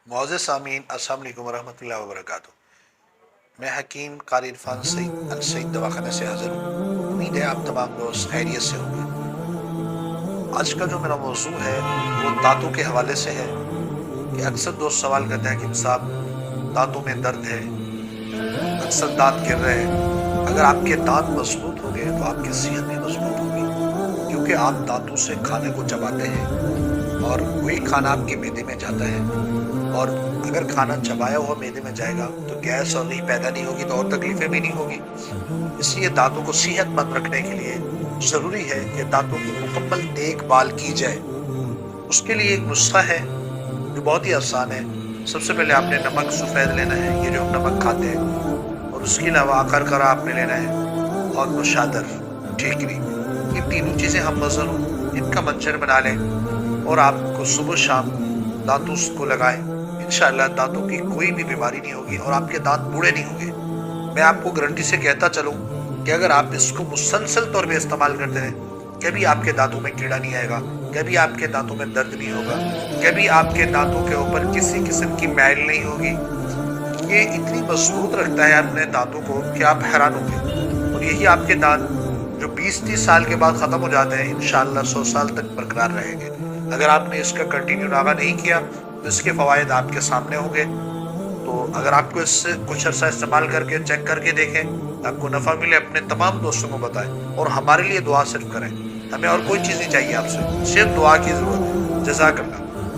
معزز سامعین، السلام علیکم ورحمۃ اللہ وبرکاتہ۔ میں حکیم قاری عرفان سعید السعید دواخانہ سے حاضر ہوں۔ امید ہے آپ تمام دوست خیریت سے ہوں گے۔ آج کا جو میرا موضوع ہے وہ دانتوں کے حوالے سے ہے کہ اکثر دوست سوال کرتے ہیں کہ صاحب دانتوں میں درد ہے، اکثر دانت گر رہے ہیں۔ اگر آپ کے دانت مضبوط ہوں گے تو آپ کی صحت بھی مضبوط ہوگی، کیونکہ آپ دانتوں سے کھانے کو چباتے ہیں اور وہی کھانا آپ کے معدے میں جاتا ہے، اور اگر کھانا چبایا ہوا معدے میں جائے گا تو گیس اور نہیں پیدا نہیں ہوگی، تو اور تکلیفیں بھی نہیں ہوگی۔ اس لیے دانتوں کو صحت مند رکھنے کے لیے ضروری ہے کہ دانتوں کی مکمل دیکھ بھال کی جائے۔ اس کے لیے ایک نسخہ ہے جو بہت ہی آسان ہے۔ سب سے پہلے آپ نے نمک سفید لینا ہے، یہ جو ہم نمک کھاتے ہیں، اور اس کے علاوہ کرکرا آپ نے لینا ہے، اور نوشادر، ٹھیکری۔ یہ تینوں چیزیں ہم مزن ہوں، ان کا منجن بنا لیں اور آپ کو صبح شام دانتوں کو لگائیں۔ انشاءاللہ دانتوں کی کوئی بھی بیماری نہیں ہوگی اور آپ کے دانت بوڑھے نہیں ہوں گے۔ میں آپ کو گارنٹی سے کہتا چلوں کہ اگر آپ اس کو مسلسل طور پہ استعمال کرتے ہیں، کبھی آپ کے دانتوں میں کیڑا نہیں آئے گا، کبھی آپ کے دانتوں میں درد نہیں ہوگا، کبھی آپ کے دانتوں کے اوپر کسی قسم کی میل نہیں ہوگی۔ یہ اتنی مضبوط رکھتا ہے اپنے دانتوں کو کہ آپ حیران ہوں گے، اور یہی آپ کے دانت جو 20-30 سال کے بعد ختم ہو جاتے ہیں، انشاءاللہ 100 سال تک برقرار رہیں گے۔ اگر آپ نے اس کا کنٹینیو ناغہ نہیں کیا تو اس کے فوائد آپ کے سامنے ہوں گے۔ تو اگر آپ کو اس سے کچھ عرصہ استعمال کر کے چیک کر کے دیکھیں، آپ کو نفع ملے، اپنے تمام دوستوں کو بتائیں، اور ہمارے لیے دعا صرف کریں۔ ہمیں اور کوئی چیز نہیں چاہیے آپ سے، صرف دعا کی ضرورت ہے۔ جزاک اللہ۔